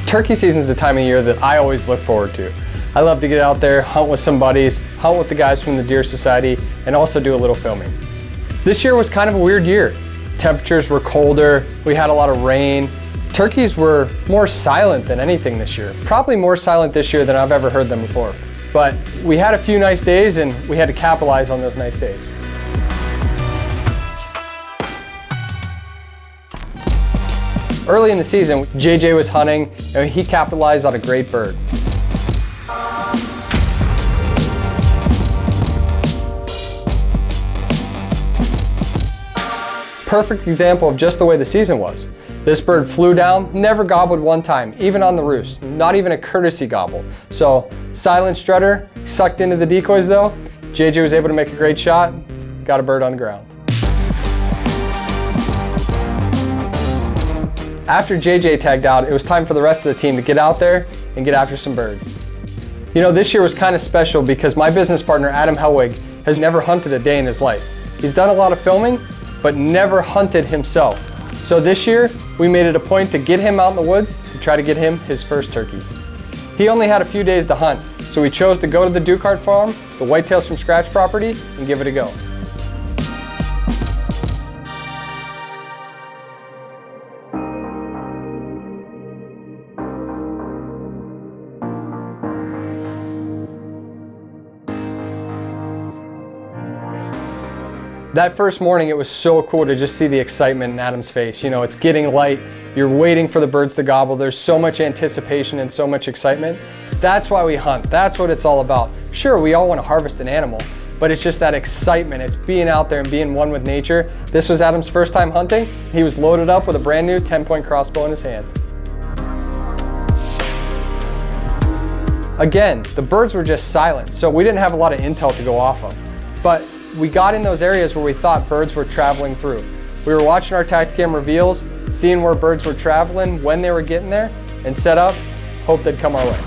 Turkey season is the time of year that I always look forward to. I love to get out there, hunt with some buddies, hunt with the guys from the Deer Society, and also do a little filming. This year was kind of a weird year. Temperatures were colder, we had a lot of rain. Turkeys were more silent than anything this year. Probably more silent this year than I've ever heard them before. But we had a few nice days and we had to capitalize on those nice days. Early in the season, JJ was hunting and he capitalized on a great bird. Perfect example of just the way the season was. This bird flew down, never gobbled one time, even on the roost, not even a courtesy gobble. So, silent strutter, sucked into the decoys though. JJ was able to make a great shot, got a bird on the ground. After JJ tagged out, it was time for the rest of the team to get out there and get after some birds. You know, this year was kind of special because my business partner, Adam Helwig, has never hunted a day in his life. He's done a lot of filming, but never hunted himself. So this year, we made it a point to get him out in the woods to try to get him his first turkey. He only had a few days to hunt, so we chose to go to the Dukart farm, the Whitetails from Scratch property, and give it a go. That first morning, it was so cool to just see the excitement in Adam's face. You know, it's getting light, you're waiting for the birds to gobble, there's so much anticipation and so much excitement. That's why we hunt, that's what it's all about. Sure, we all want to harvest an animal, but it's just that excitement, it's being out there and being one with nature. This was Adam's first time hunting. He was loaded up with a brand new 10-point crossbow in his hand. Again, the birds were just silent, so we didn't have a lot of intel to go off of. But we got in those areas where we thought birds were traveling through. We were watching our Tacticam reveals, seeing where birds were traveling, when they were getting there, and set up, hope they'd come our way.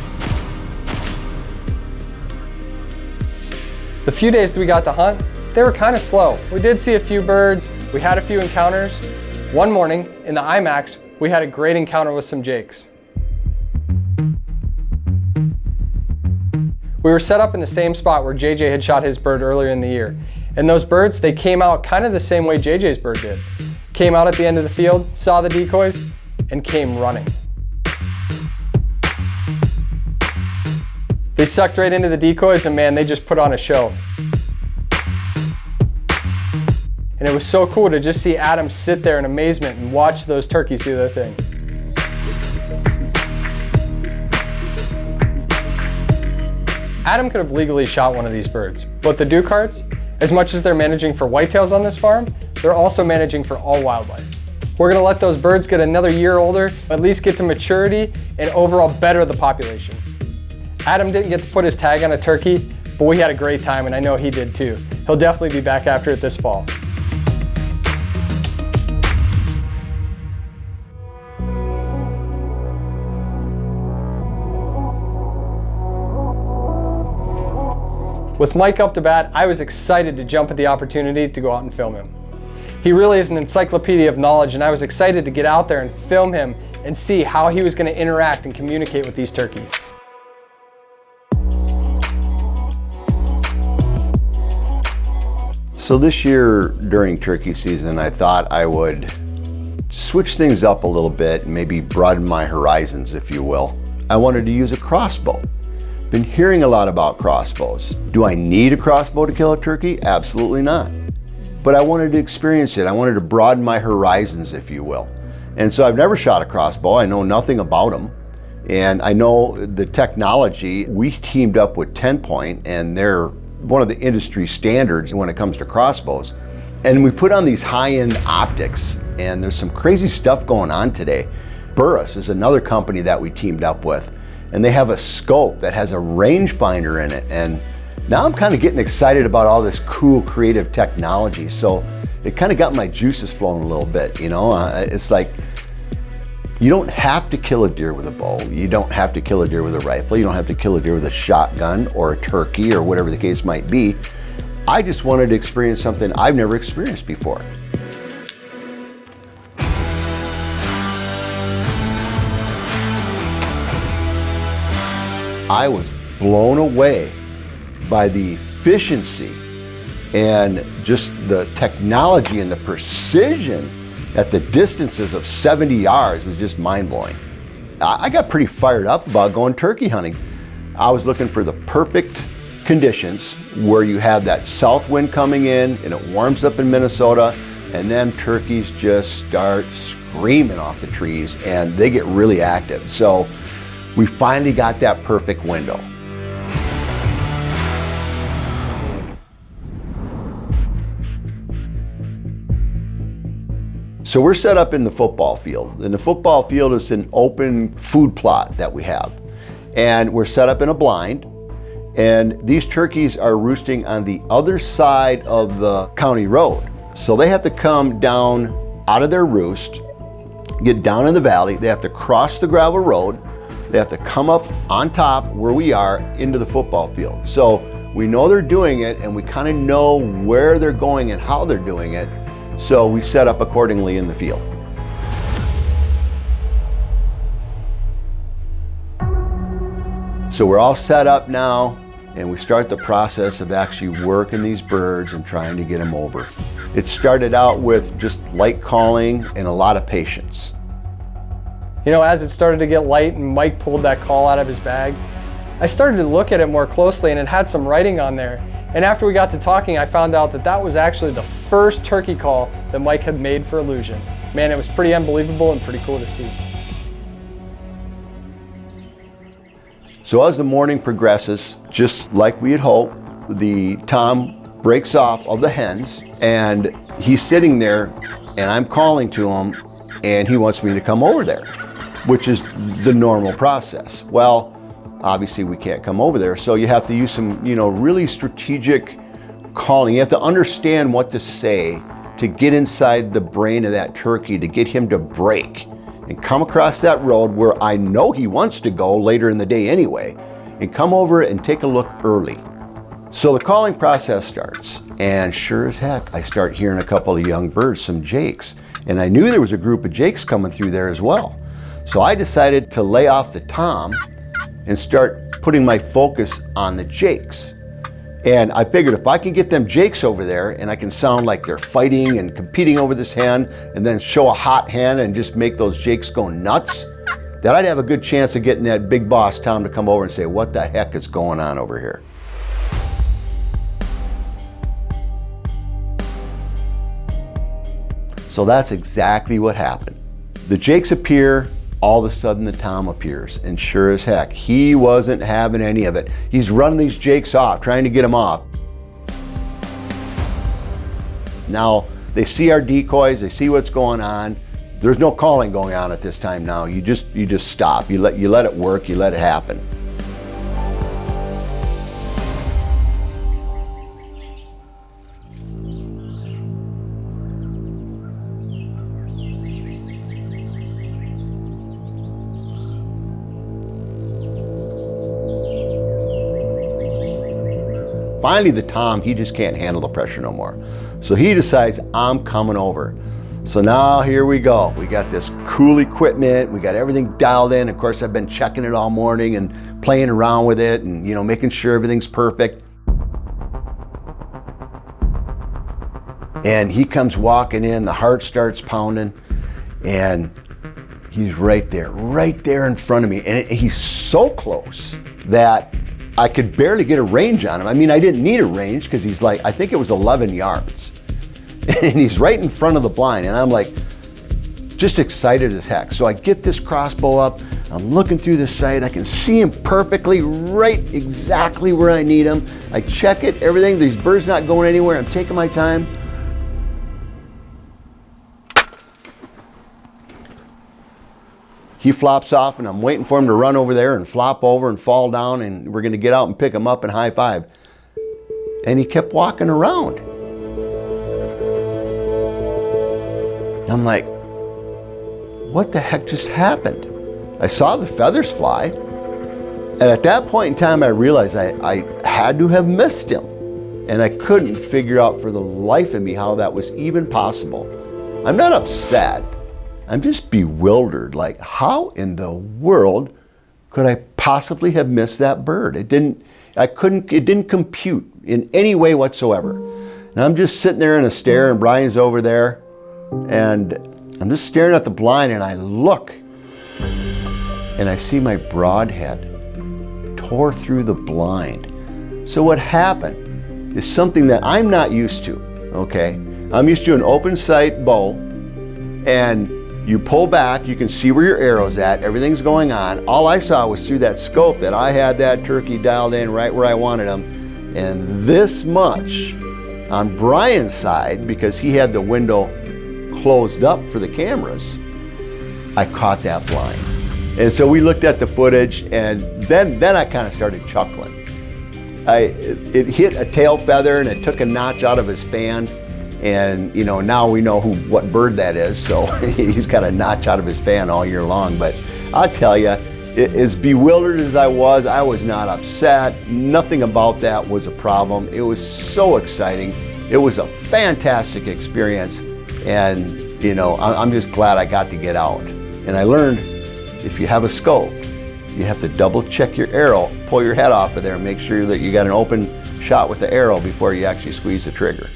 The few days that we got to hunt, they were kind of slow. We did see a few birds, we had a few encounters. One morning, in the IMAX, we had a great encounter with some jakes. We were set up in the same spot where JJ had shot his bird earlier in the year. And those birds, they came out kind of the same way JJ's bird did. Came out at the end of the field, saw the decoys, and came running. They sucked right into the decoys and man, they just put on a show. And it was so cool to just see Adam sit there in amazement and watch those turkeys do their thing. Adam could have legally shot one of these birds, but the Dukarts, as much as they're managing for whitetails on this farm, they're also managing for all wildlife. We're gonna let those birds get another year older, at least get to maturity, and overall better the population. Adam didn't get to put his tag on a turkey, but we had a great time and I know he did too. He'll definitely be back after it this fall. With Mike up to bat, I was excited to jump at the opportunity to go out and film him. He really is an encyclopedia of knowledge and I was excited to get out there and film him and see how he was going to interact and communicate with these turkeys. So this year during turkey season, I thought I would switch things up a little bit and maybe broaden my horizons, if you will. I wanted to use a crossbow. Been hearing a lot about crossbows. Do I need a crossbow to kill a turkey? Absolutely not. But I wanted to experience it. I wanted to broaden my horizons, if you will. And so I've never shot a crossbow. I know nothing about them. And I know the technology. We teamed up with 10-point and they're one of the industry standards when it comes to crossbows. And we put on these high-end optics and there's some crazy stuff going on today. Burris is another company that we teamed up with. And they have a scope that has a rangefinder in it. And now I'm kind of getting excited about all this cool creative technology. So it kind of got my juices flowing a little bit, you know? It's like, you don't have to kill a deer with a bow. You don't have to kill a deer with a rifle. You don't have to kill a deer with a shotgun or a turkey or whatever the case might be. I just wanted to experience something I've never experienced before. I was blown away by the efficiency and just the technology and the precision at the distances of 70 yards was just mind-blowing. I got pretty fired up about going turkey hunting. I was looking for the perfect conditions where you have that south wind coming in and it warms up in Minnesota, and then turkeys just start screaming off the trees and they get really active. So we finally got that perfect window. So we're set up in the football field, and the football field is an open food plot that we have. And we're set up in a blind, and these turkeys are roosting on the other side of the county road. So they have to come down out of their roost, get down in the valley, they have to cross the gravel road, they have to come up on top where we are into the football field. So we know they're doing it, and we kind of know where they're going and how they're doing it. So we set up accordingly in the field. So we're all set up now, and we start the process of actually working these birds and trying to get them over. It started out with just light calling and a lot of patience. You know, as it started to get light and Mike pulled that call out of his bag, I started to look at it more closely, and it had some writing on there. And after we got to talking, I found out that that was actually the first turkey call that Mike had made for Illusion. Man, it was pretty unbelievable and pretty cool to see. So as the morning progresses, just like we had hoped, the tom breaks off of the hens, and he's sitting there, and I'm calling to him, and he wants me to come over there, which is the normal process. Well, obviously we can't come over there, so you have to use some, really strategic calling. You have to understand what to say to get inside the brain of that turkey, to get him to break and come across that road where I know he wants to go later in the day anyway, and come over and take a look early. So the calling process starts, and sure as heck, I start hearing a couple of young birds, some jakes, and I knew there was a group of jakes coming through there as well. So I decided to lay off the tom and start putting my focus on the jakes. And I figured if I can get them jakes over there and I can sound like they're fighting and competing over this hen, and then show a hot hen and just make those jakes go nuts, that I'd have a good chance of getting that big boss Tom to come over and say, what the heck is going on over here? So that's exactly what happened. The jakes appear, all of a sudden the tom appears, and sure as heck, he wasn't having any of it. He's running these jakes off, trying to get them off. Now, they see our decoys, they see what's going on. There's no calling going on at this time now. You just stop. You let it work, you let it happen. Finally, the tom, he just can't handle the pressure no more. So he decides, I'm coming over. So now here we go. We got this cool equipment. We got everything dialed in. Of course, I've been checking it all morning and playing around with it and, making sure everything's perfect. And he comes walking in, the heart starts pounding, and he's right there in front of me. And he's so close that I could barely get a range on him. I mean, I didn't need a range because he's like, I think it was 11 yards. And he's right in front of the blind. And I'm like, just excited as heck. So I get this crossbow up. I'm looking through the sight. I can see him perfectly, right exactly where I need him. I check it, everything. These birds not going anywhere. I'm taking my time. He flops off, and I'm waiting for him to run over there and flop over and fall down, and we're going to get out and pick him up and high five. And he kept walking around. And I'm like, what the heck just happened? I saw the feathers fly, and at that point in time I realized I had to have missed him, and I couldn't figure out for the life of me how that was even possible. I'm not upset. I'm just bewildered, like how in the world could I possibly have missed that bird? It didn't compute in any way whatsoever. And I'm just sitting there in a stare, and Brian's over there, and I'm just staring at the blind, and I look, and I see my broadhead tore through the blind. So what happened is something that I'm not used to, okay? I'm used to an open sight bow, and you pull back, you can see where your arrow's at, everything's going on. All I saw was through that scope that I had that turkey dialed in right where I wanted him. And this much on Brian's side, because he had the window closed up for the cameras, I caught that blind. And so we looked at the footage, and then I kind of started chuckling. It hit a tail feather, and it took a notch out of his fan. And you know, now we know what bird that is, so he's got a notch out of his fan all year long. But I'll tell you, as bewildered as I was not upset. Nothing about that was a problem. It was so exciting. It was a fantastic experience, and you know, I'm just glad I got to get out. And I learned, if you have a scope, you have to double check your arrow, pull your head off of there, and make sure that you got an open shot with the arrow before you actually squeeze the trigger.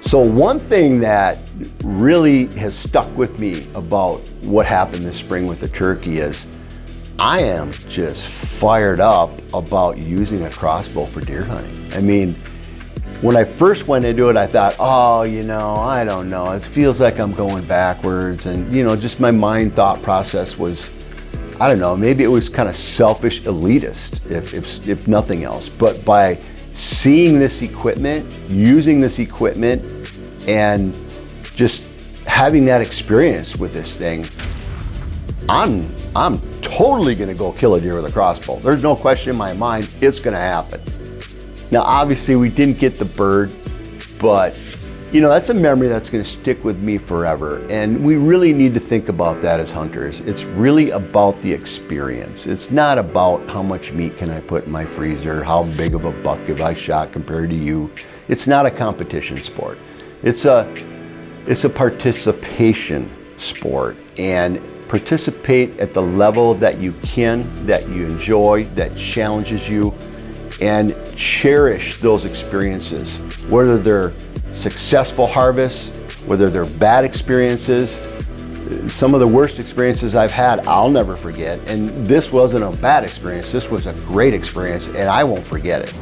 So one thing that really has stuck with me about what happened this spring with the turkey is I am just fired up about using a crossbow for deer hunting. I mean, when I first went into it, I thought, oh, you know, I don't know. It feels like I'm going backwards. And, you know, just my mind thought process was, I don't know, maybe it was kind of selfish, elitist, if nothing else. But by seeing this equipment, using this equipment, and just having that experience with this thing, I'm totally gonna go kill a deer with a crossbow. There's no question in my mind, it's gonna happen. Now, obviously we didn't get the bird, but you know, that's a memory that's gonna stick with me forever. And we really need to think about that as hunters. It's really about the experience. It's not about how much meat can I put in my freezer, how big of a buck have I shot compared to you. It's not a competition sport. It's a participation sport, and participate at the level that you can, that you enjoy, that challenges you, and cherish those experiences, whether they're successful harvests, whether they're bad experiences. Some of the worst experiences I've had, I'll never forget, and this wasn't a bad experience, this was a great experience, and I won't forget it.